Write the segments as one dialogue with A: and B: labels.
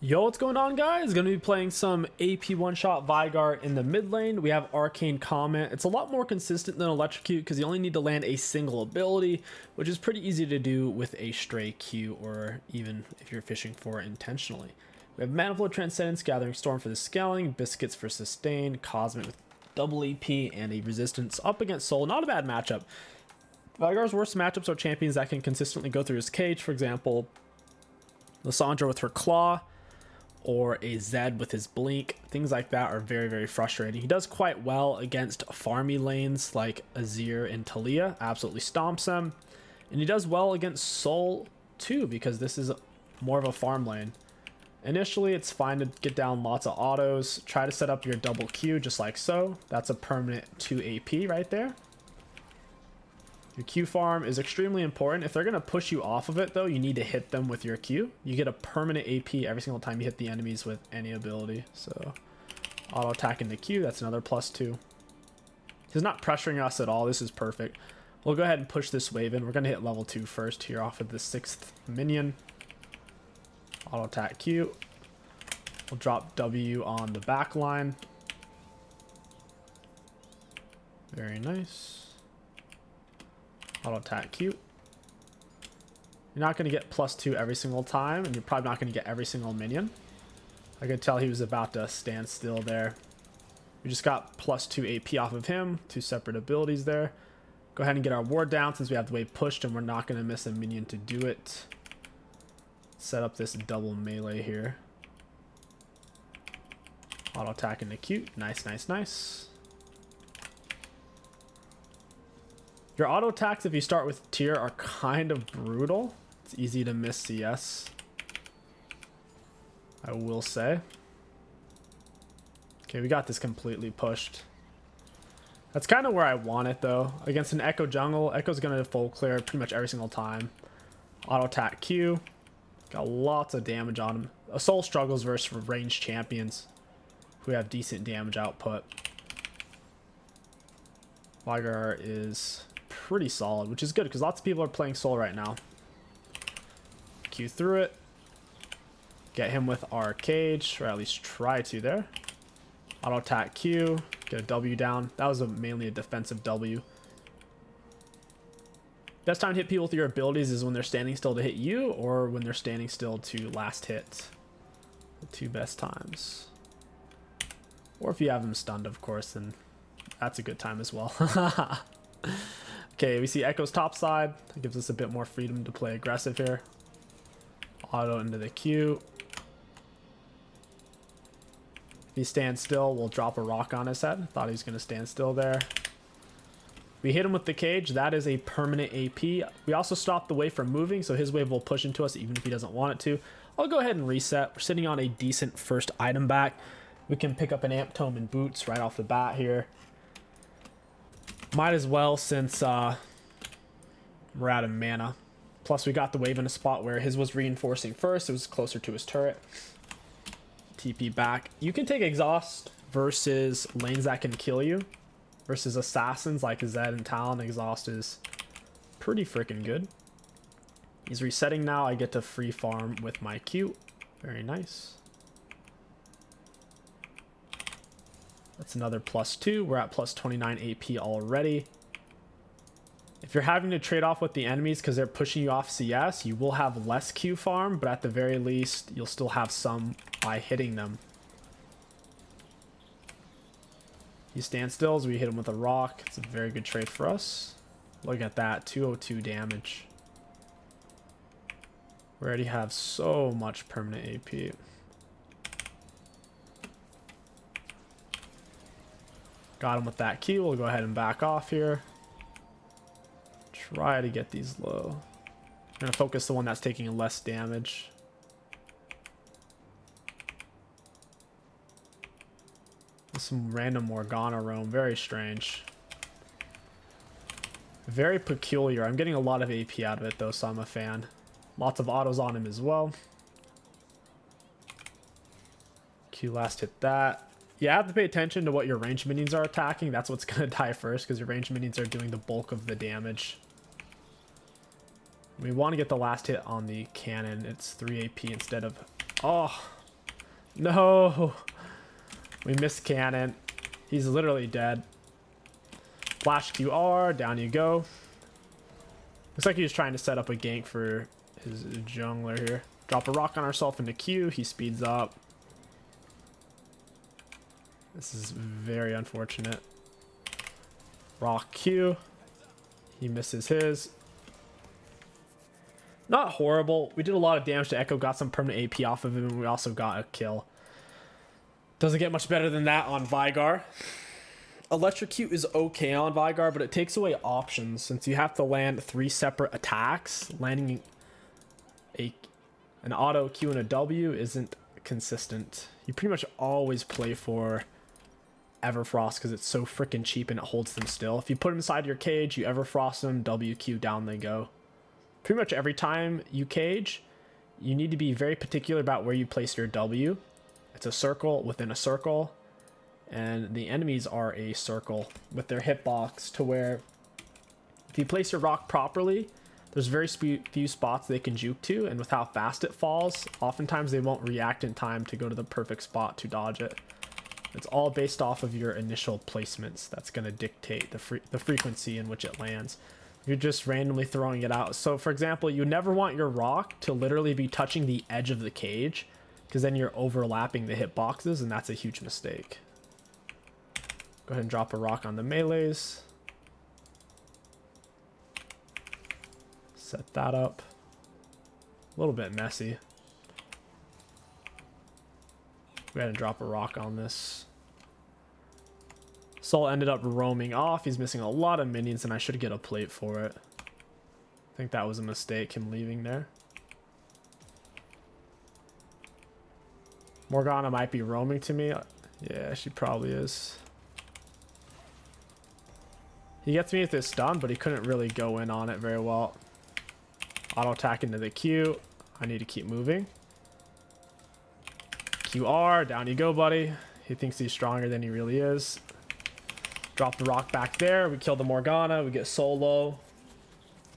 A: Yo, what's going on, guys? Gonna be playing some AP one-shot Veigar in the mid lane. We have Arcane Comment. It's a lot more consistent than Electrocute because you only need to land a single ability, which is pretty easy to do with a stray Q, or even if you're fishing for it intentionally. We have Manifold Transcendence, Gathering Storm for the scaling, Biscuits for sustain, Cosmic with double AP, and a resistance up against Sol. Not a bad matchup. Veigar's worst matchups are champions that can consistently go through his cage, for example, Lissandra with her Claw, or a Zed with his Blink. Things like that are very, very frustrating. He does quite well against farmy lanes like Azir and Talia, absolutely stomps them. And he does well against Sol too, because this is more of a farm lane. Initially, it's fine to get down lots of autos. Try to set up your double Q just like so. That's a permanent 2 AP right there. Your Q farm is extremely important. If they're going to push you off of it, though, you need to hit them with your Q. You get a permanent AP every single time you hit the enemies with any ability. So, auto attacking the Q, that's another +2. He's not pressuring us at all. This is perfect. We'll go ahead and push this wave in. We're going to hit level 2 first here off of the 6th minion. Auto attack Q. We'll drop W on the back line. Very nice. Auto attack Q. You're not going to get +2 every single time, and you're probably not going to get every single minion. I could tell he was about to stand still there. We just got +2 AP off of him, 2 separate abilities there. Go ahead and get our ward down since we have the wave pushed and we're not going to miss a minion to do it. Set up this double melee here. Auto attacking the Q. Nice, nice, nice. Your auto attacks, if you start with tier, are kind of brutal. It's easy to miss CS, I will say. Okay, we got this completely pushed. That's kind of where I want it, though. Against an Echo jungle, Echo's going to full clear pretty much every single time. Auto attack Q. Got lots of damage on him. A Sol struggles versus ranged champions who have decent damage output. Veigar is pretty solid, which is good because lots of people are playing Sol right now. Q through it. Get him with our cage, or at least try to there. Auto attack Q. Get a W down. That was mainly a defensive W. Best time to hit people with your abilities is when they're standing still to hit you, or when they're standing still to last hit. The 2 best times. Or if you have them stunned, of course, then that's a good time as well. Okay, we see Echo's top side. That gives us a bit more freedom to play aggressive here. Auto into the Q. If he stands still, we'll drop a rock on his head. Thought he was going to stand still there. We hit him with the cage. That is a permanent AP. We also stopped the wave from moving, so his wave will push into us even if he doesn't want it to. I'll go ahead and reset. We're sitting on a decent first item back. We can pick up an Amp Tome and Boots right off the bat here. Might as well, since we're out of mana. Plus we got the wave in a spot where his was reinforcing first. It was closer to his turret. TP back. You can take exhaust versus lanes that can kill you. Versus assassins like Zed and Talon. Exhaust is pretty freaking good. He's resetting now. I get to free farm with my Q. Very nice. That's another +2. We're at +29 AP already. If you're having to trade off with the enemies because they're pushing you off CS, you will have less Q farm, but at the very least, you'll still have some by hitting them. He stands still as we hit him with a rock. It's a very good trade for us. Look at that, 202 damage. We already have so much permanent AP. Got him with that Q. We'll go ahead and back off here. Try to get these low. I'm going to focus the one that's taking less damage. Some random Morgana roam. Very strange. Very peculiar. I'm getting a lot of AP out of it though, so I'm a fan. Lots of autos on him as well. Q last hit that. You have to pay attention to what your ranged minions are attacking. That's what's going to die first, because your ranged minions are doing the bulk of the damage. We want to get the last hit on the cannon. It's 3 AP instead of... Oh, No. We missed cannon. He's literally dead. Flash QR. Down you go. Looks like he was trying to set up a gank for his jungler here. Drop a rock on ourselves into Q. He speeds up. This is very unfortunate. Rock Q. He misses his. Not horrible. We did a lot of damage to Echo. Got some permanent AP off of him. And we also got a kill. Doesn't get much better than that on Veigar. Electrocute is okay on Veigar, but it takes away options since you have to land 3 separate attacks. Landing an auto Q and a W isn't consistent. You pretty much always play for Everfrost because it's so freaking cheap and it holds them still. If you put them inside your cage, you Everfrost them, WQ, down they go. Pretty much every time you cage, you need to be very particular about where you place your W. It's a circle within a circle, and the enemies are a circle with their hitbox to where if you place your rock properly, there's very few spots they can juke to, and with how fast it falls, oftentimes they won't react in time to go to the perfect spot to dodge it. It's all based off of your initial placements. That's going to dictate the frequency in which it lands. You're just randomly throwing it out. So for example, you never want your rock to literally be touching the edge of the cage, because then you're overlapping the hitboxes, and that's a huge mistake. Go ahead and drop a rock on the melees. Set that up. A little bit messy. Go ahead and drop a rock on this. Sol ended up roaming off. He's missing a lot of minions, and I should get a plate for it. I think that was a mistake, him leaving there. Morgana might be roaming to me. Yeah, she probably is. He gets me with this stun, but he couldn't really go in on it very well. Auto attack into the Q. I need to keep moving. QR, down you go, buddy. He thinks he's stronger than he really is. Drop the rock back there. We kill the Morgana. We get solo.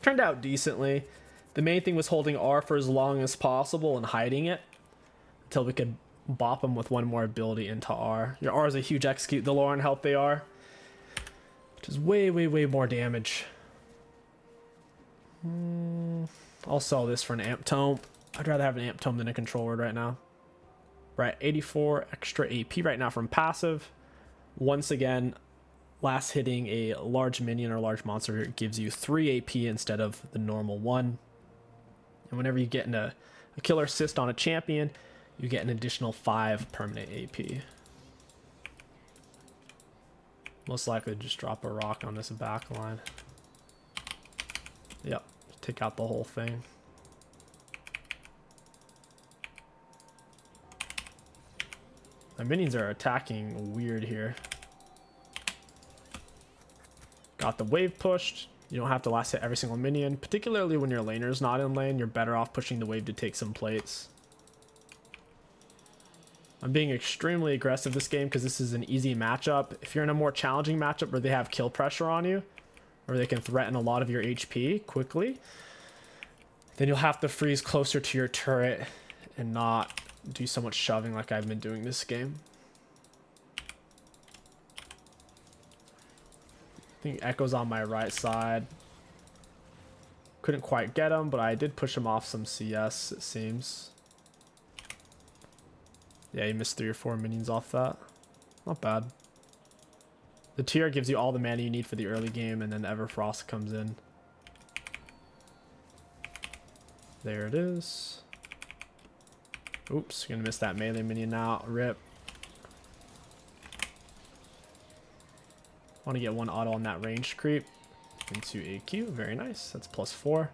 A: Turned out decently. The main thing was holding R for as long as possible and hiding it until we could bop him with one more ability into R. Your R is a huge execute the lower in health they are, which is way, way, way more damage. I'll sell this for an amp tome. I'd rather have an amp tome than a control word right now. Right, 84 extra AP right now from passive. Once again, last hitting a large minion or large monster gives you 3 AP instead of the normal 1. And whenever you get a killer assist on a champion, you get an additional 5 permanent AP. Most likely just drop a rock on this back line. Yep, take out the whole thing. My minions are attacking weird here. Got the wave pushed. You don't have to last hit every single minion. Particularly when your laner's not in lane, you're better off pushing the wave to take some plates. I'm being extremely aggressive this game because this is an easy matchup. If you're in a more challenging matchup where they have kill pressure on you, or they can threaten a lot of your HP quickly, then you'll have to freeze closer to your turret and not do so much shoving like I've been doing this game. I think Echo's on my right side. Couldn't quite get him, but I did push him off some CS, it seems. Yeah, he missed 3 or 4 minions off that. Not bad. The tier gives you all the mana you need for the early game, and then Everfrost comes in. There it is. Oops, gonna miss that melee minion now. Rip. Want to get one auto on that range creep into AQ. Very nice. That's +4.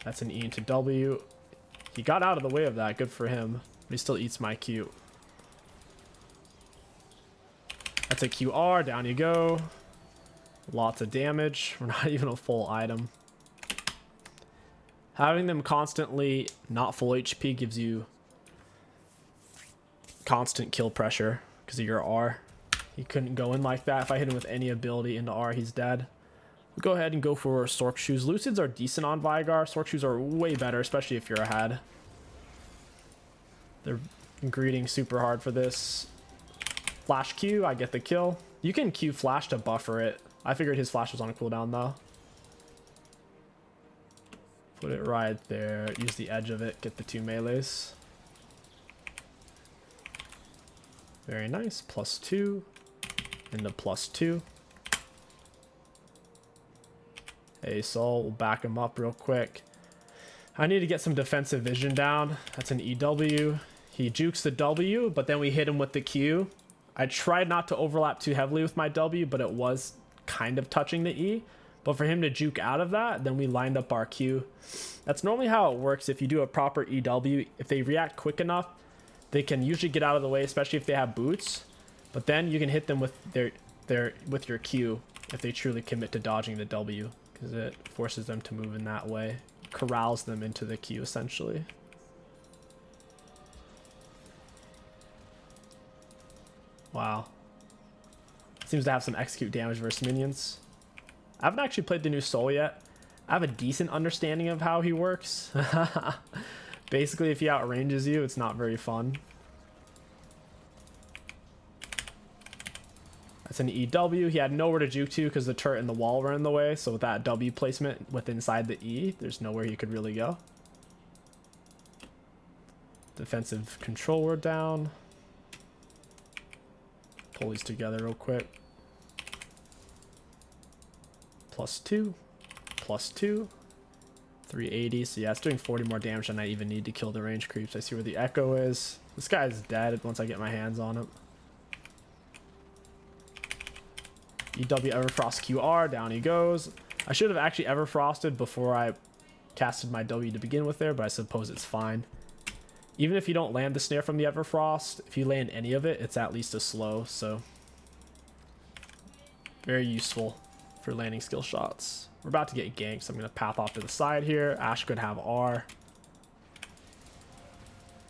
A: That's an E into W. He got out of the way of that. Good for him. But he still eats my Q. That's a QR. Down you go. Lots of damage. We're not even a full item. Having them constantly not full HP gives you constant kill pressure because of your R. He couldn't go in like that. If I hit him with any ability into R, he's dead. We'll go ahead and go for Stork Shoes. Lucids are decent on Veigar. Stork Shoes are way better, especially if you're ahead. They're Greeting super hard for this. Flash Q, I get the kill. You can Q flash to buffer it. I figured his flash was on a cooldown though. Put it right there. Use the edge of it. Get the 2 melees. Very nice. +2. Into +2. Hey, Sol, we'll back him up real quick. I need to get some defensive vision down. That's an EW. He jukes the W, but then we hit him with the Q. I tried not to overlap too heavily with my W, but it was kind of touching the E. But for him to juke out of that, then we lined up our Q. That's normally how it works. If you do a proper EW, if they react quick enough, they can usually get out of the way, especially if they have boots. But then you can hit them with with your Q if they truly commit to dodging the W, because it forces them to move in that way, corrals them into the Q essentially. Wow. Seems to have some execute damage versus minions. I haven't actually played the new Sol yet. I have a decent understanding of how he works. Basically, if he outranges you, it's not very fun. That's an EW. He had nowhere to juke to because the turret and the wall were in the way. So with that W placement with inside the E, there's nowhere he could really go. Defensive control were down. Pull these together real quick. +2, +2, 380. So yeah, it's doing 40 more damage than I even need to kill the range creeps. I see where the echo is. This guy's dead once I get my hands on him. EW Everfrost QR, down he goes. I should have actually Everfrosted before I casted my W to begin with there, but I suppose it's fine. Even if you don't land the snare from the Everfrost, if you land any of it, it's at least a slow, so very useful for landing skill shots. We're about to get ganked, so I'm going to path off to the side here. Ash could have R.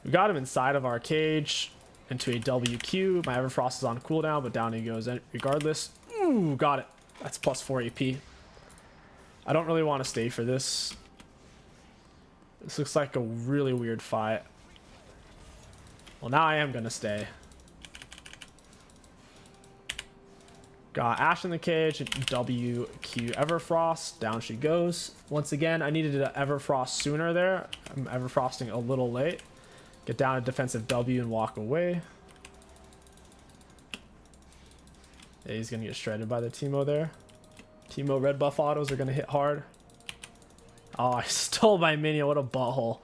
A: We got him inside of our cage into a WQ. My Everfrost is on cooldown, but down he goes regardless. Ooh, got it. That's +4 AP. I don't really want to stay for this. This looks like a really weird fight. Well, now I am going to stay. Got Ash in the cage, WQ Everfrost, down she goes. Once again, I needed to Everfrost sooner there. I'm Everfrosting a little late. Get down a defensive W and walk away. Yeah, he's going to get shredded by the Teemo there. Teemo red buff autos are going to hit hard. Oh, I stole my minion. What a butthole.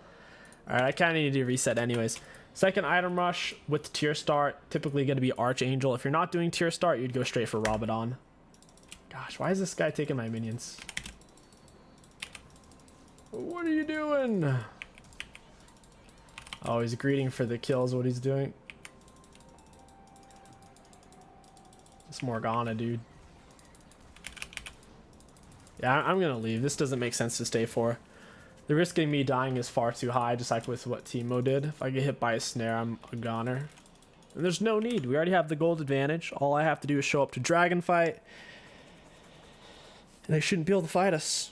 A: Alright, I kind of need to reset anyways. Second item rush with tier start, typically going to be Archangel. If you're not doing tier start, you'd go straight for Rabadon. Gosh, why is this guy taking my minions? What are you doing? Oh, he's greeting for the kills, what he's doing. It's Morgana, dude. Yeah, I'm going to leave. This doesn't make sense to stay for. The risk of me dying is far too high, just like with what Teemo did. If I get hit by a snare, I'm a goner. And there's no need. We already have the gold advantage. All I have to do is show up to Dragon Fight. And they shouldn't be able to fight us.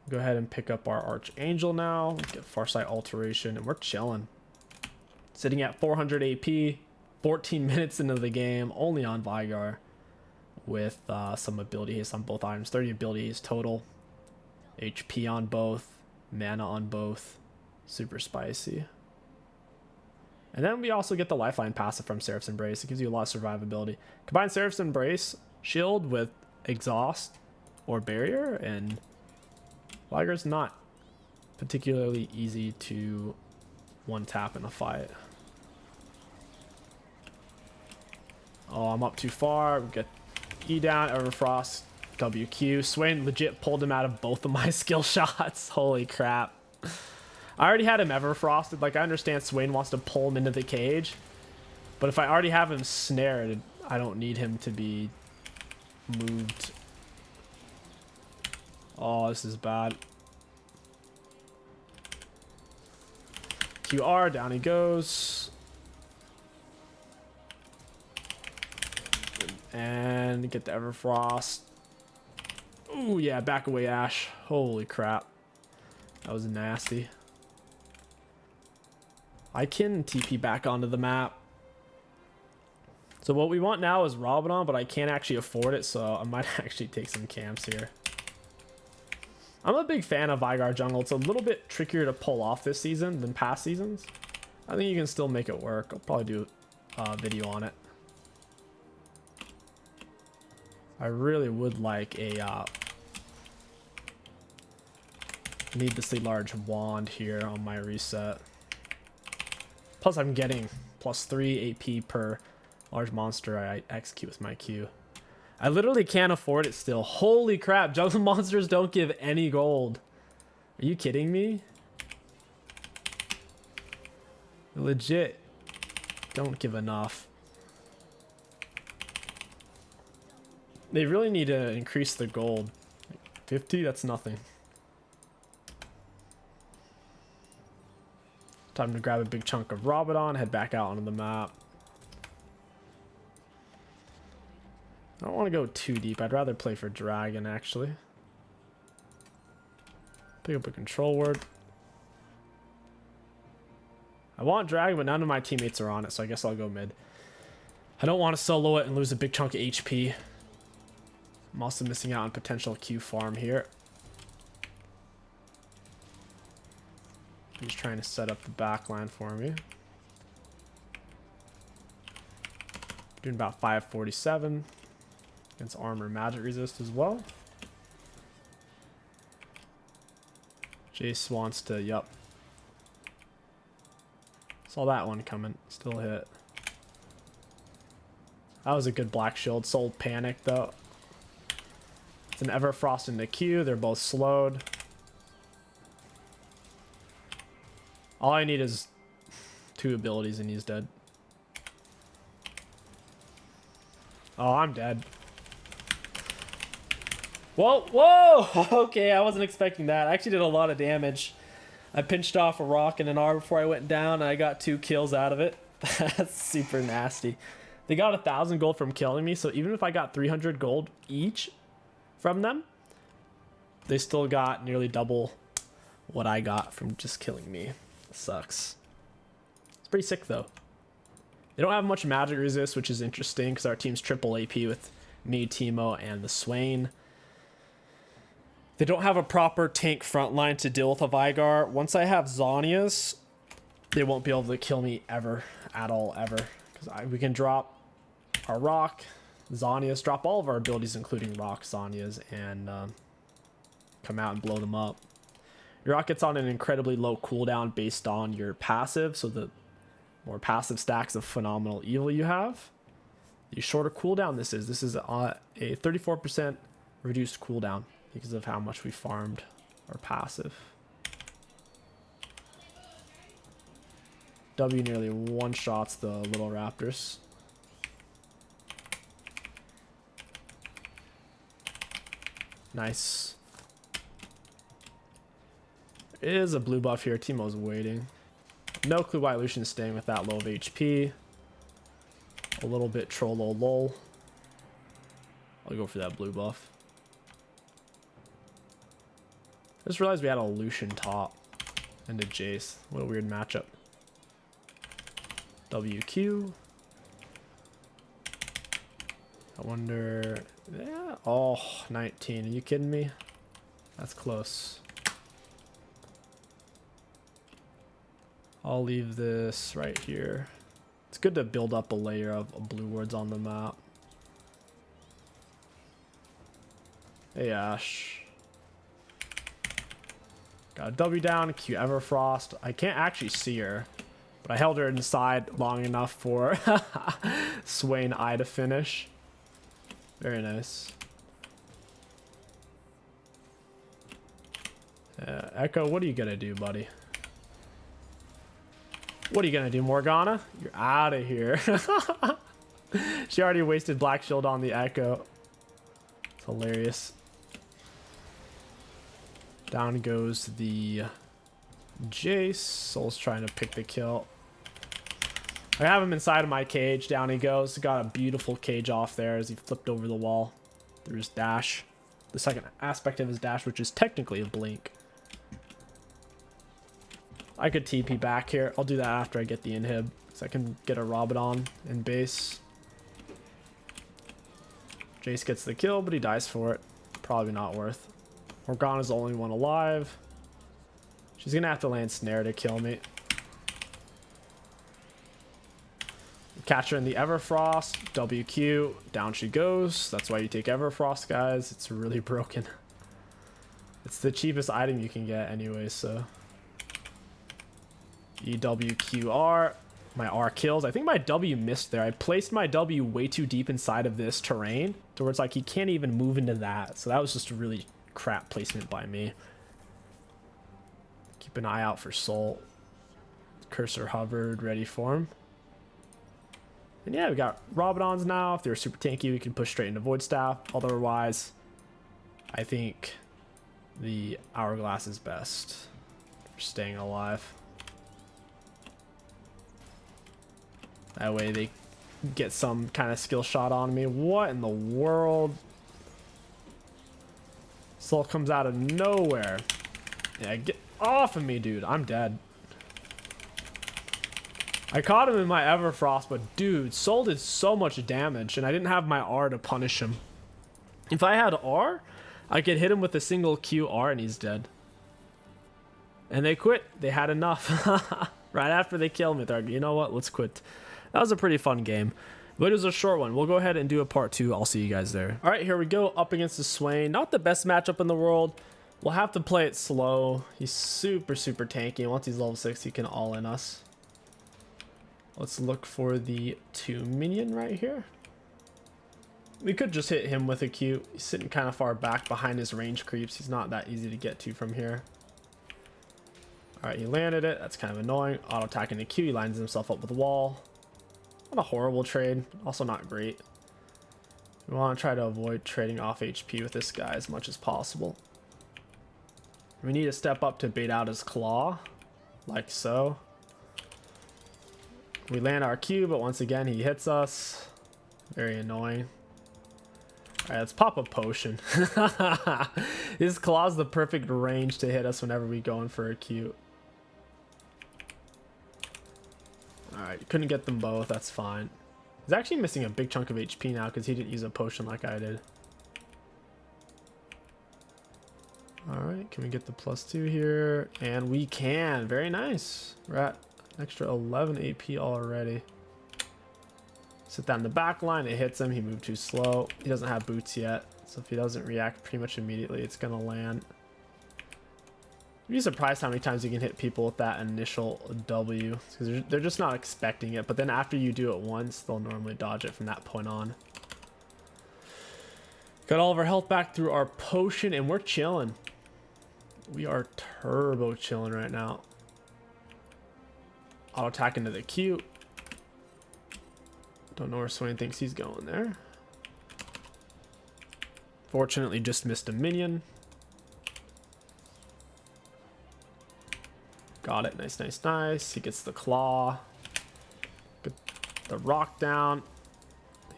A: Go ahead and pick up our Archangel now. Get Farsight Alteration, and we're chilling. Sitting at 400 AP, 14 minutes into the game, only on Veigar. With some ability haste on both items. 30 ability haste total. HP on both. Mana on both. Super spicy. And then we also get the lifeline passive from Seraph's Embrace. It gives you a lot of survivability. Combine Seraph's Embrace shield with exhaust or barrier, and Veigar's not particularly easy to one tap in a fight. Oh, I'm up too far. We get E down, Everfrost, WQ. Swain legit pulled him out of both of my skill shots. Holy crap. I already had him Everfrosted. Like, I understand Swain wants to pull him into the cage. But if I already have him snared, I don't need him to be moved. Oh, this is bad. QR, down he goes. And get the Everfrost. Ooh, yeah, back away, Ash. Holy crap. That was nasty. I can TP back onto the map. So what we want now is Rabadon, but I can't actually afford it, so I might actually take some camps here. I'm a big fan of Veigar jungle. It's a little bit trickier to pull off this season than past seasons. I think you can still make it work. I'll probably do a video on it. I really would like a needlessly large wand here on my reset. Plus I'm getting +3 AP per large monster I execute with my Q. I literally can't afford it still. Holy crap, jungle monsters don't give any gold. Are you kidding me? Legit don't give enough. They really need to increase the gold. 50? That's nothing. Time to grab a big chunk of Rabadon, head back out onto the map. I don't want to go too deep. I'd rather play for Dragon, actually. Pick up a control word. I want Dragon, but none of my teammates are on it, so I guess I'll go mid. I don't want to solo it and lose a big chunk of HP. I'm also missing out on potential Q farm here. He's trying to set up the backline for me. Doing about 547. Against armor magic resist as well. Jace wants to, yup. Saw that one coming. Still hit. That was a good black shield. Soul panic though. It's an Everfrost and a Q. They're both slowed. All I need is 2 abilities and he's dead. Oh, I'm dead. Whoa, whoa! Okay, I wasn't expecting that. I actually did a lot of damage. I pinched off a rock and an R before I went down, and I got 2 kills out of it. That's super nasty. They got 1,000 gold from killing me, so even if I got 300 gold each from them, they still got nearly double what I got from just killing me. Sucks. It's pretty sick, though. They don't have much magic resist, which is interesting, because our team's triple AP with me, Teemo, and the Swain. They don't have a proper tank front line to deal with a Veigar. Once I have Zhonya's, they won't be able to kill me ever, at all, ever. Because we can drop our Rock, Zhonya's, drop all of our abilities, including Rock, Zhonya's, and come out and blow them up. Your Rock gets on an incredibly low cooldown based on your passive, so the more passive stacks of phenomenal evil you have, the shorter cooldown this is. This is a 34% reduced cooldown because of how much we farmed our passive. W nearly one-shots the little raptors. Nice. There is a blue buff here. Teemo's waiting. No clue why Lucian's staying with that low of HP. A little bit trollo lol. I'll go for that blue buff. I just realized we had a Lucian top and a Jace. What a weird matchup. WQ. I wonder... Yeah. Oh, 19. Are you kidding me? That's close. I'll leave this right here. It's good to build up a layer of blue wards on the map. Hey, Ash. Got a W down, Q Everfrost. I can't actually see her, but I held her inside long enough for Swain I to finish. Very nice. Echo, what are you gonna do, buddy? What are you gonna do, Morgana? You're out of here. She already wasted Black Shield on the Echo. It's hilarious. Down goes the Jace. Soul's trying to pick the kill. I have him inside of my cage. Down he goes. Got a beautiful cage off there as he flipped over the wall through his dash. The second aspect of his dash, which is technically a blink. I could TP back here. I'll do that after I get the inhib, so I can get a Rabadon in base. Jace gets the kill, but he dies for it. Probably not worth. Morgana's the only one alive. She's gonna have to land snare to kill me. Catch her in the Everfrost. WQ. Down she goes. That's why you take Everfrost, guys. It's really broken. It's the cheapest item you can get anyway, so. EWQR. My R kills. I think my W missed there. I placed my W way too deep inside of this terrain to where it's like he can't even move into that. So that was just a really crap placement by me. Keep an eye out for Sol. Cursor hovered, ready for him. And yeah, we got Rabadons now. If they're super tanky, we can push straight into Void Staff. Otherwise, I think the Hourglass is best for staying alive. That way they get some kind of skill shot on me. What in the world? Sol comes out of nowhere. Yeah, get off of me, dude. I'm dead. I caught him in my Everfrost, but dude, Sol did so much damage, and I didn't have my R to punish him. If I had R, I could hit him with a single QR and he's dead. And they quit. They had enough. Right after they killed me, they're like, you know what? Let's quit. That was a pretty fun game. But it was a short one. We'll go ahead and do a part 2. I'll see you guys there. All right, here we go. Up against the Swain. Not the best matchup in the world. We'll have to play it slow. He's super, super tanky. And once he's level 6, he can all in us. Let's look for the 2 minion right here. We could just hit him with a Q. He's sitting kind of far back behind his range creeps. He's not that easy to get to from here. All right, he landed it. That's kind of annoying. Auto attacking the Q. He lines himself up with a wall. Not a horrible trade. Also not great. We want to try to avoid trading off HP with this guy as much as possible. We need to step up to bait out his claw. Like so. We land our Q, but once again, he hits us. Very annoying. All right, let's pop a potion. His claw's the perfect range to hit us whenever we go in for a Q. All right, couldn't get them both. That's fine. He's actually missing a big chunk of HP now because he didn't use a potion like I did. All right, can we get the +2 here? And we can. Very nice. We're at extra 11 AP already. Sit down the back line. It hits him. He moved too slow. He doesn't have boots yet. So if he doesn't react pretty much immediately, it's going to land. You'd be surprised how many times you can hit people with that initial W. Because they're just not expecting it. But then after you do it once, they'll normally dodge it from that point on. Got all of our health back through our potion. And we're chilling. We are turbo chilling right now. Auto attack into the Q. Don't know where Swain thinks he's going there. Fortunately, just missed a minion. Got it. Nice, nice, nice. He gets the claw. Get the rock down.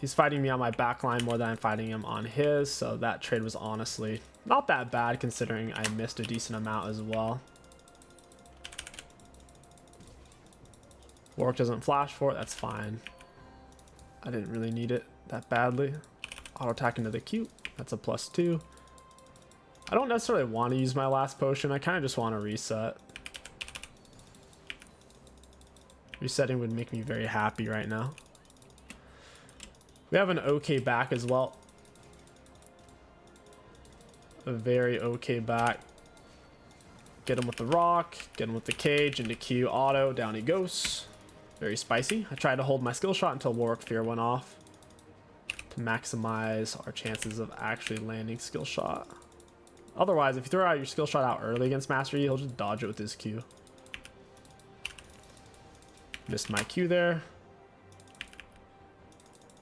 A: He's fighting me on my back line more than I'm fighting him on his. So that trade was honestly not that bad considering I missed a decent amount as well. Warwick doesn't flash for it. That's fine. I didn't really need it that badly. Auto attack into the Q. That's a +2. I don't necessarily want to use my last potion. I kind of just want to reset. Resetting would make me very happy right now. We have an okay back as well. A very okay back. Get him with the rock. Get him with the cage. Into Q auto. Down he goes. Very spicy. I tried to hold my skill shot until Warwick Fear went off to maximize our chances of actually landing skill shot. Otherwise, if you throw out your skill shot out early against Master Yi, he'll just dodge it with his Q. Missed my Q there.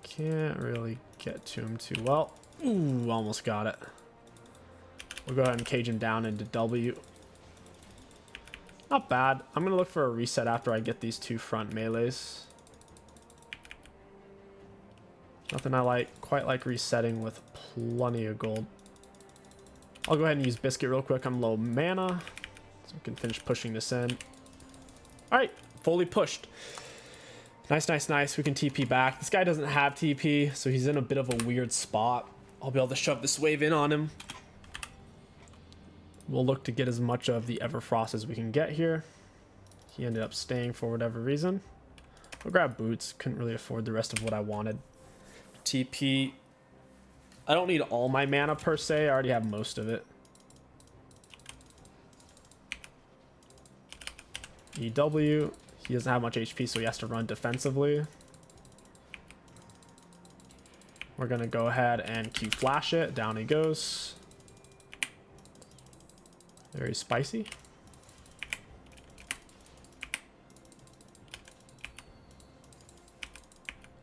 A: Can't really get to him too well. Ooh, almost got it. We'll go ahead and cage him down into W. Not bad. I'm going to look for a reset after I get these 2 front melees. Nothing I quite like resetting with plenty of gold. I'll go ahead and use Biscuit real quick. I'm low mana, so we can finish pushing this in. All right, fully pushed. Nice, nice, nice. We can TP back. This guy doesn't have TP, so he's in a bit of a weird spot. I'll be able to shove this wave in on him. We'll look to get as much of the Everfrost as we can get here. He ended up staying for whatever reason. We'll grab boots. Couldn't really afford the rest of what I wanted. TP. I don't need all my mana per se. I already have most of it. EW. He doesn't have much HP, so he has to run defensively. We're going to go ahead and Q flash it. Down he goes. Very spicy.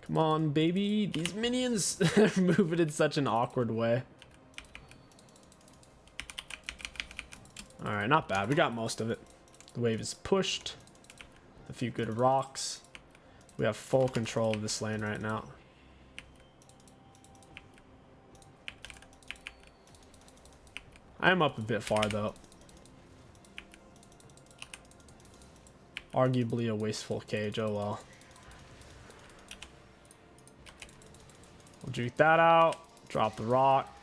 A: Come on, baby. These minions are moving in such an awkward way. Alright, not bad. We got most of it. The wave is pushed. A few good rocks. We have full control of this lane right now. I am up a bit far though. Arguably a wasteful cage, oh well. We'll juke that out. Drop the rock.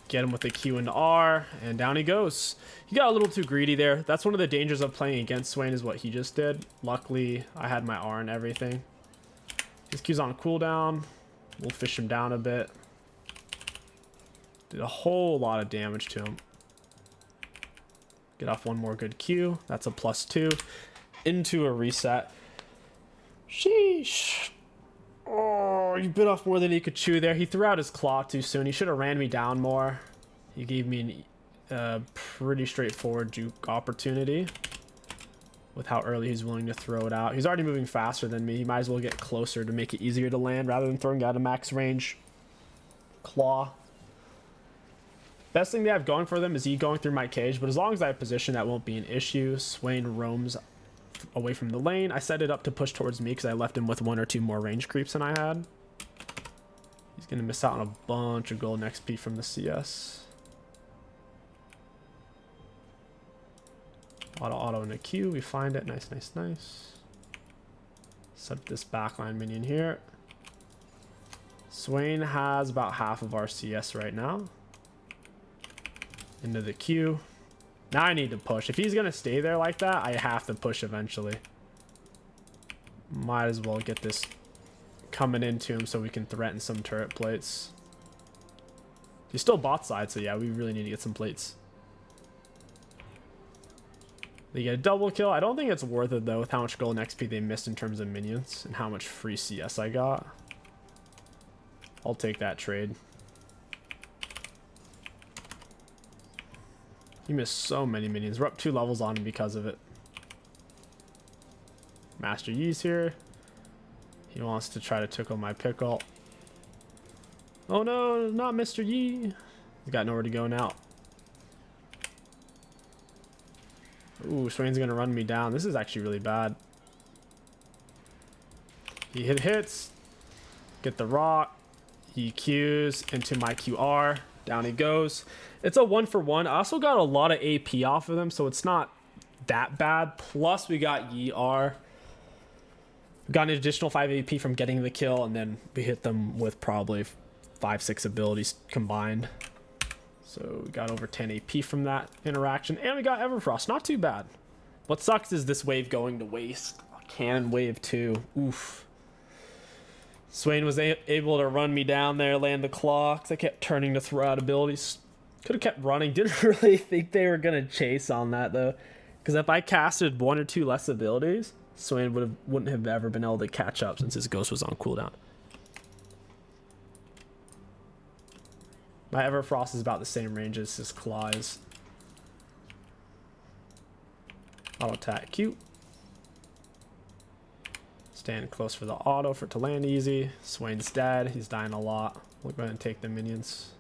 A: Get him with the Q into R, and down he goes. He got a little too greedy there. That's one of the dangers of playing against Swain, is what he just did. Luckily, I had my R and everything. His Q's on cooldown. We'll fish him down a bit. Did a whole lot of damage to him. Get off one more good Q. That's a +2. Into a reset. Sheesh. Oh, you bit off more than he could chew there. He threw out his claw too soon. He should have ran me down more. He gave me a pretty straightforward juke opportunity with how early he's willing to throw it out. He's already moving faster than me. He might as well get closer to make it easier to land rather than throwing out a max range claw. Best thing they have going for them is he going through my cage, but as long as I have position, that won't be an issue. Swain roams away from the lane. I set it up to push towards me because I left him with 1 or 2 more range creeps than I had. He's going to miss out on a bunch of golden XP from the CS. Auto in a Q. We find it. Nice, nice, nice. Set up this backline minion here. Swain has about half of our CS right now. Into the Q. Now I need to push. If he's going to stay there like that, I have to push eventually. Might as well get this coming into him so we can threaten some turret plates. He's still bot side, so yeah, we really need to get some plates. They get a double kill. I don't think it's worth it though with how much golden XP they missed in terms of minions and how much free CS I got. I'll take that trade. He missed so many minions. We're up 2 levels on him because of it. Master Yi's here. He wants to try to tickle my pickle. Oh no, not Mr. Yi. He's got nowhere to go now. Ooh, Swain's gonna run me down. This is actually really bad. He hits. Get the rock. He Qs into my QR. Down he goes. It's a 1-for-1. I also got a lot of AP off of them, so it's not that bad. Plus, we got ER. We got an additional 5 AP from getting the kill, and then we hit them with probably 5-6 abilities combined. So we got over 10 AP from that interaction, and we got Everfrost. Not too bad. What sucks is this wave going to waste. Cannon wave 2. Oof. Swain was able to run me down there, land the claw, because I kept turning to throw out abilities. Could have kept running. Didn't really think they were going to chase on that, though. Because if I casted 1 or 2 less abilities, Swain wouldn't have ever been able to catch up since his ghost was on cooldown. My Everfrost is about the same range as his claw is. Auto attack Q. Stand close for the auto for it to land easy. Swain's dead. He's dying a lot. We'll go ahead and take the minions.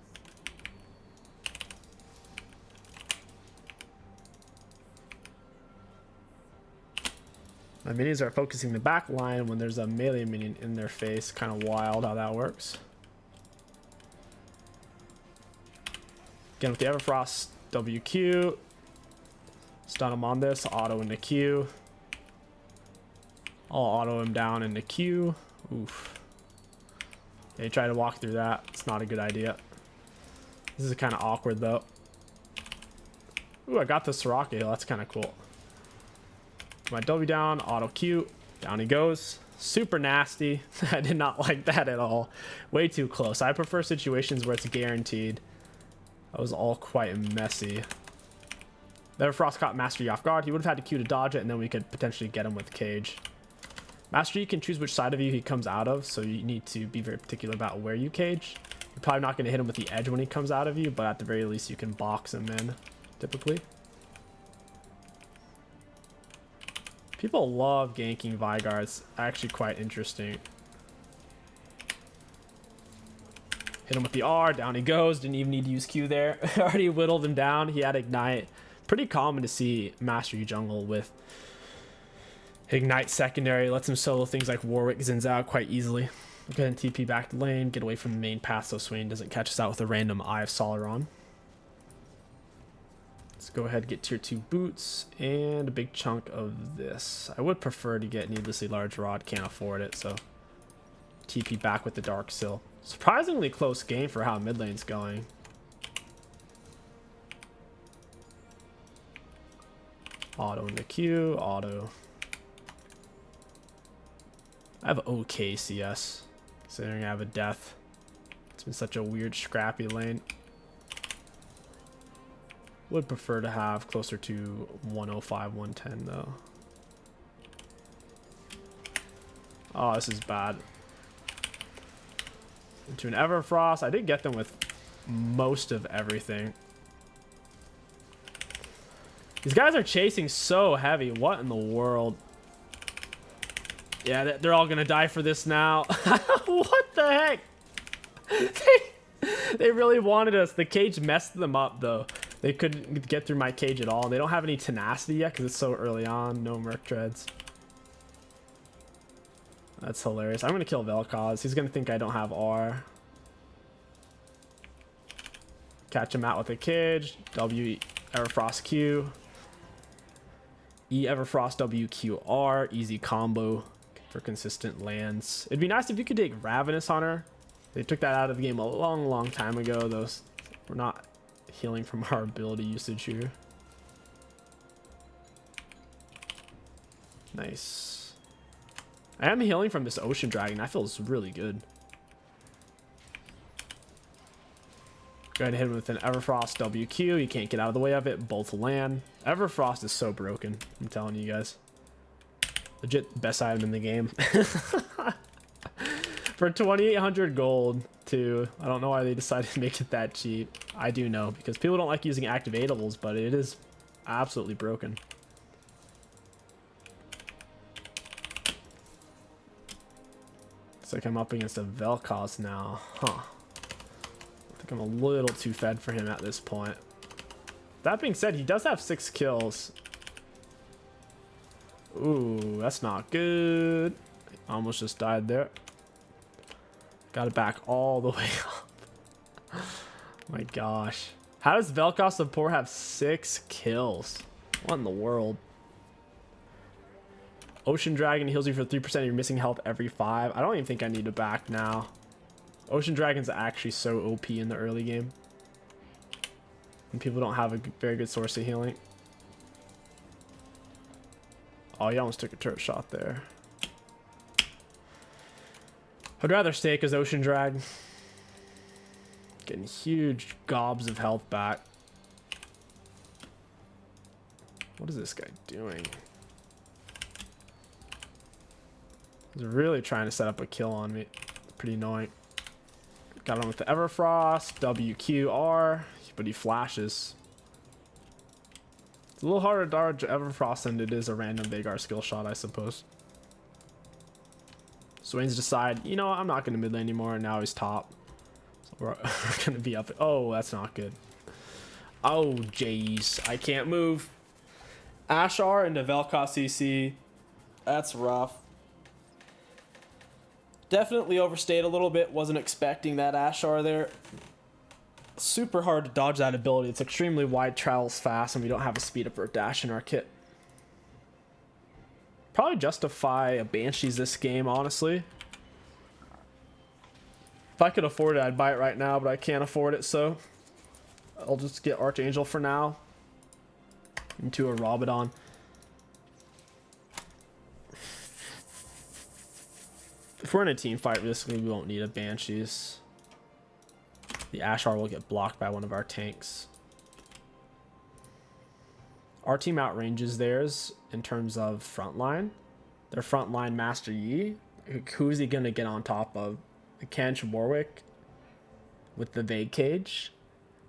A: My minions are focusing the back line when there's a melee minion in their face. Kind of wild how that works. Again with the Everfrost WQ. Stun him on this. Auto in the Q. I'll auto him down in the Q. Oof. They try to walk through that. It's not a good idea. This is kind of awkward though. Ooh, I got the Soraka. That's kind of cool. My W down, auto Q. Down he goes. Super nasty. I did not like that at all. Way too close. I prefer situations where it's guaranteed. That was all quite messy. Everfrost caught Master Yi off guard. He would have had to Q to dodge it, and then we could potentially get him with Cage. Master Yi can choose which side of you he comes out of, so you need to be very particular about where you cage. You're probably not going to hit him with the edge when he comes out of you, but at the very least you can box him in, typically. People love ganking Veigar. It's actually quite interesting. Hit him with the R. Down he goes. Didn't even need to use Q there. Already whittled him down. He had Ignite. Pretty common to see Master Yi jungle with Ignite secondary. Lets him solo things like Warwick, Xin Zhao quite easily. Go ahead and TP back to lane. Get away from the main path so Swain doesn't catch us out with a random Eye of Sauron. Let's go ahead and get tier 2 boots and a big chunk of this. I would prefer to get needlessly large rod. Can't afford it, so TP back with the Dark Sill. Surprisingly close game for how mid lane's going. Auto in the Q, auto. I have okay CS, considering I have a death. It's been such a weird, scrappy lane. Would prefer to have closer to 105, 110 though. Oh, this is bad. Into an Everfrost. I did get them with most of everything. These guys are chasing so heavy. What in the world? Yeah, they're all gonna die for this now. What the heck? They really wanted us. The cage messed them up though. They couldn't get through my cage at all. They don't have any tenacity yet because it's so early on. No Merc Treads. That's hilarious. I'm gonna kill Vel'Koz. He's gonna think I don't have R. Catch him out with a cage. W Everfrost Q. E Everfrost W Q R. Easy combo for consistent lands. It'd be nice if you could take Ravenous on her. They took that out of the game a long time ago. Those we're not healing from our ability usage here. Nice. I am healing from this Ocean Dragon. That feels really good. Go ahead and hit him with an Everfrost WQ. You can't get out of the way of it. Both land. Everfrost is so broken. I'm telling you guys. Legit best item in the game. For 2,800 gold, too. I don't know why they decided to make it that cheap. I do know, because people don't like using activatables, but it is absolutely broken. Looks like I'm up against a Vel'Koz now. Huh. I think I'm a little too fed for him at this point. That being said, he does have 6 kills. Ooh, that's not good. Almost just died there. Got it back all the way up. My gosh. How does Vel'Koz support have 6 kills? What in the world? Ocean Dragon heals you for 3% of your missing health every 5. I don't even think I need to back now. Ocean Dragon's actually so OP in the early game. And people don't have a very good source of healing. Oh, he almost took a turret shot there. I'd rather stay because Ocean Drag. Getting huge gobs of health back. What is this guy doing? He's really trying to set up a kill on me. Pretty annoying. Got him with the Everfrost, WQR, but he flashes. It's a little harder to dodge Everfrost than it is a random Veigar skill shot, I suppose. Swain's decide, you know, I'm not going to mid lane anymore, and now he's top. So we're going to be up. Oh, that's not good. Oh, jeez. I can't move. Ashar into Vel'Koz CC. That's rough. Definitely overstayed a little bit. Wasn't expecting that Ashar there. super hard to dodge that ability. It's extremely wide, travels fast, and we don't have a speed up or a dash in our kit. Probably justify a Banshees this game, honestly. If I could afford it, I'd buy it right now, but I can't afford it, so I'll just get Archangel for now. Into a Rabadon. If we're in a team fight, realistically, we won't need a Banshees. The Ashar will get blocked by one of our tanks. Our team outranges theirs in terms of frontline. Their frontline Master Yi. Who is he going to get on top of? Kench Warwick with the Vague Cage.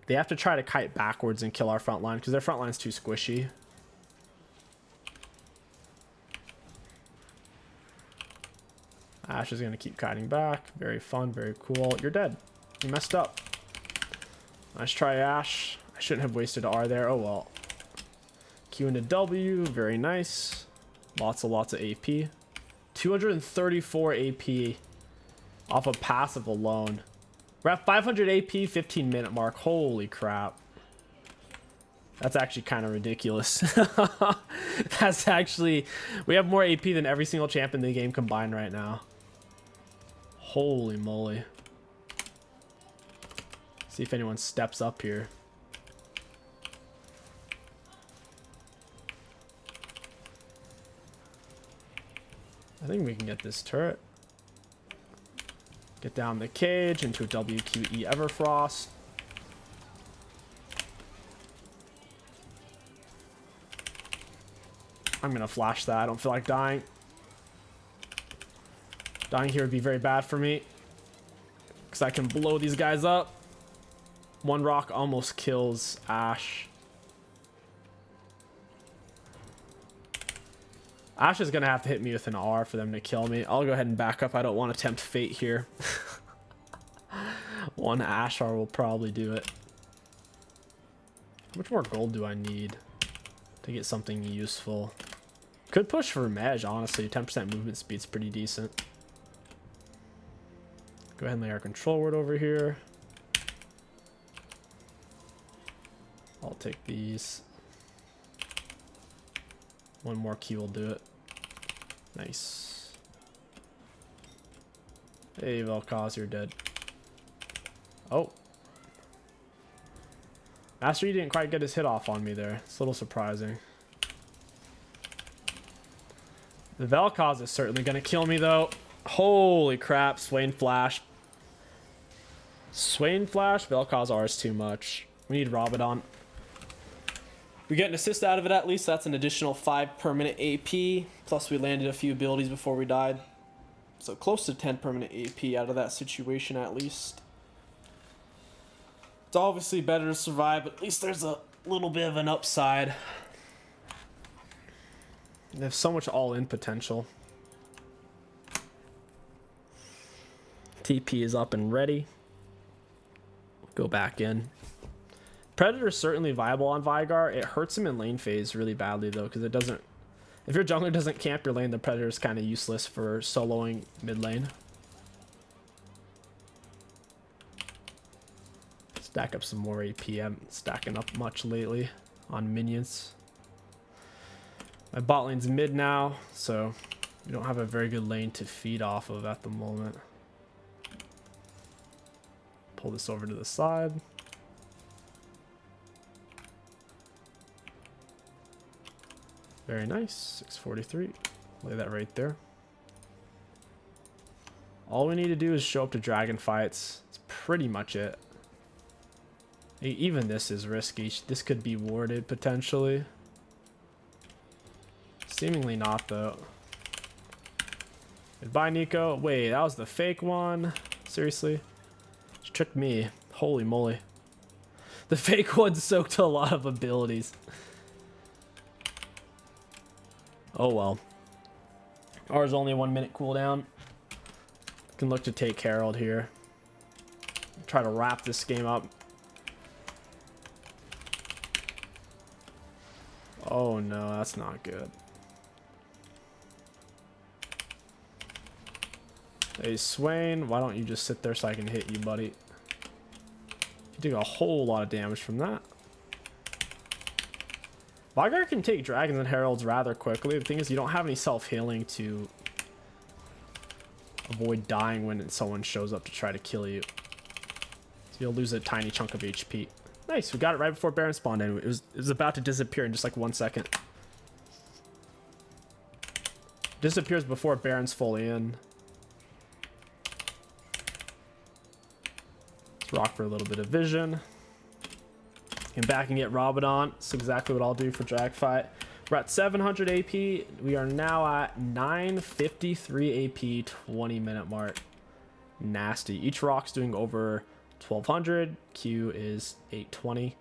A: They have to try to kite backwards and kill our frontline because their frontline's too squishy. Ash is going to keep kiting back. Very fun, very cool. You're dead. You messed up. Nice try, Ash. I shouldn't have wasted R there. Oh well. Q into W. Very nice. Lots of AP. 234 AP off of passive alone. We're at 500 AP, 15-minute mark. Holy crap. That's actually kind of ridiculous. That's actually... We have more AP than every single champ in the game combined right now. Holy moly. See if anyone steps up here. I think we can get this turret. Get down the cage into a WQE Everfrost. I'm gonna flash that. I don't feel like dying. Dying here would be very bad for me, because I can blow these guys up. One rock almost kills Ash. Ash is gonna have to hit me with an R for them to kill me. I'll go ahead and back up. I don't want to tempt fate here. One Ash R will probably do it. How much more gold do I need to get something useful? Could push for Mej, honestly. 10% movement speed's pretty decent. Go ahead and lay our control word over here. I'll take these. One more key will do it. Nice. Hey, Vel'Koz, you're dead. Oh. Master Yi didn't quite get his hit off on me there. It's a little surprising. The Vel'Koz is certainly going to kill me, though. Holy crap. Swain flash. Swain flash. Vel'Koz R is too much. We need Rabadon. We get an assist out of it at least. That's an additional 5 permanent AP. Plus we landed a few abilities before we died. So close to 10 permanent AP out of that situation at least. It's obviously better to survive, but at least there's a little bit of an upside. They have so much all-in potential. TP is up and ready. Go back in. Predator is certainly viable on Veigar. It hurts him in lane phase really badly though, because it doesn't... If your jungler doesn't camp your lane, the Predator is kind of useless for soloing mid lane. Stack up some more AP. I'm stacking up much lately on minions. My bot lane's mid now, so we don't have a very good lane to feed off of at the moment. Pull this over to the side. Very nice. 643. Lay that right there. All we need to do is show up to dragon fights. That's pretty much it. Even this is risky. This could be warded potentially. Seemingly not though. Goodbye, Nico. Wait, that was the fake one? Seriously? She tricked me. Holy moly. The fake one soaked a lot of abilities. Oh well. Ours only 1 minute cooldown. Can look to take Herald here. Try to wrap this game up. Oh no, that's not good. Hey Swain, why don't you just sit there so I can hit you, buddy? He Doing a whole lot of damage from that. Veigar can take dragons and heralds rather quickly. The thing is, you don't have any self-healing to avoid dying when someone shows up to try to kill you. So you'll lose a tiny chunk of HP. Nice, we got it right before Baron spawned in. It was about to disappear in just like 1 second. Disappears before Baron's fully in. Let's rock for a little bit of vision. And back and get Rabadon. That's exactly what I'll do for drag fight. We're at 700 AP. We are now at 953 AP, 20-minute mark. Nasty. Each rock's doing over 1200. Q is 820.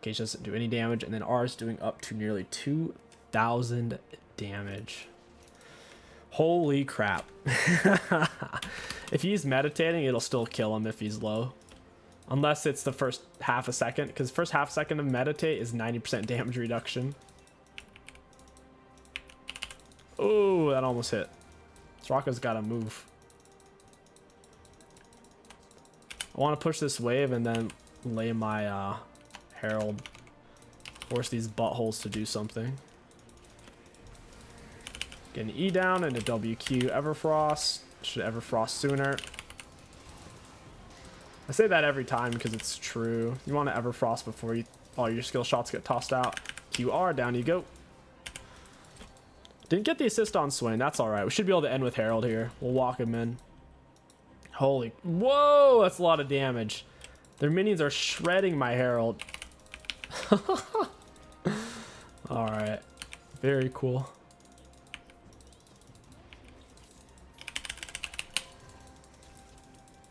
A: Cage doesn't do any damage. And then R is doing up to nearly 2000 damage. Holy crap. If he's meditating, it'll still kill him if he's low. Unless it's the first half a second, because first half second of meditate is 90% damage reduction. Oh, that almost hit. Soraka's got to move. I want to push this wave and then lay my Herald. Force these buttholes to do something. Get an E down and a WQ Everfrost. Should Everfrost sooner. I say that every time because it's true. You want to Everfrost before all your skill shots get tossed out. QR, down you go. Didn't get the assist on Swain. That's all right. We should be able to end with Herald here. We'll walk him in. Holy, whoa, that's a lot of damage. Their minions are shredding my Herald. All right, very cool.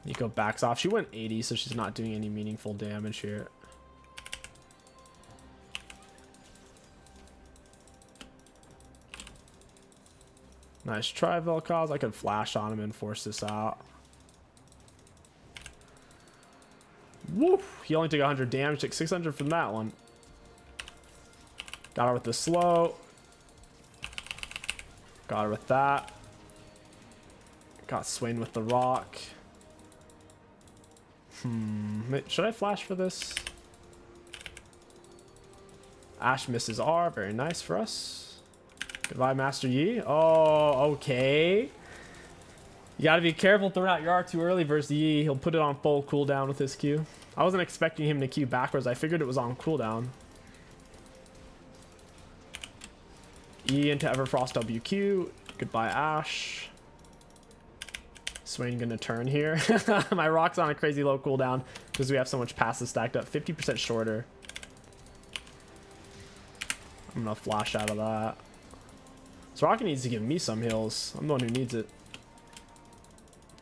A: Nico backs off. She went 80, so she's not doing any meaningful damage here. Nice try, Vel'Koz. I could flash on him and force this out. Woof! He only took 100 damage, took 600 from that one. Got her with the slow. Got her with that. Got Swain with the rock. Should I flash for this? Ash misses R. Very nice for us. Goodbye, Master Yi. Oh, okay. You gotta be careful throwing out your R too early versus Yi. He'll put it on full cooldown with his Q. I wasn't expecting him to Q backwards. I figured it was on cooldown. E into Everfrost WQ. Goodbye, Ash. Swain gonna turn here. My rock's on a crazy low cooldown because we have so much passes stacked up. 50% shorter. I'm gonna flash out of that. Soraka needs to give me some heals. I'm the one who needs it.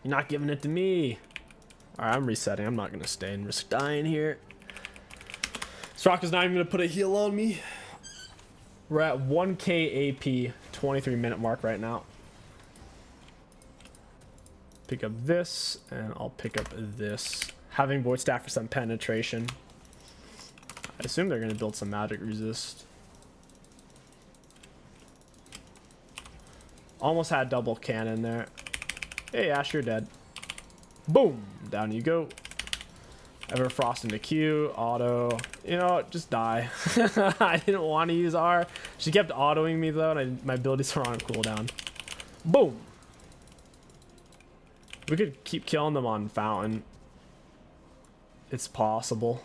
A: You're not giving it to me. Alright, I'm resetting. I'm not gonna stay and risk dying here. Soraka's not even gonna put a heal on me. We're at 1k AP, 23-minute mark right now. Pick up this, and I'll pick up this. Having Void Staff for some penetration. I assume they're going to build some magic resist. Almost had double cannon there. Hey, Ash, you're dead. Boom! Down you go. Everfrost into Q. Auto. You know, just die. I didn't want to use R. She kept autoing me, though, and my abilities were on cooldown. Boom! We could keep killing them on Fountain. It's possible.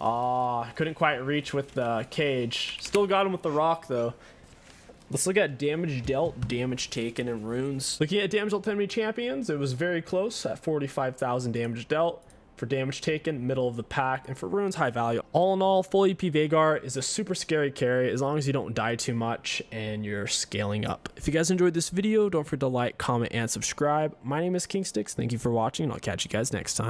A: Ah, couldn't quite reach with the cage. Still got him with the rock, though. Let's look at damage dealt, damage taken, and runes. Looking at damage dealt to enemy champions, it was very close at 45,000 damage dealt. For damage taken, middle of the pack, and for runes, high value. All in all, full EP Veigar is a super scary carry as long as you don't die too much and you're scaling up. If you guys enjoyed this video, don't forget to like, comment, and subscribe. My name is Kingsticks. Thank you for watching, and I'll catch you guys next time.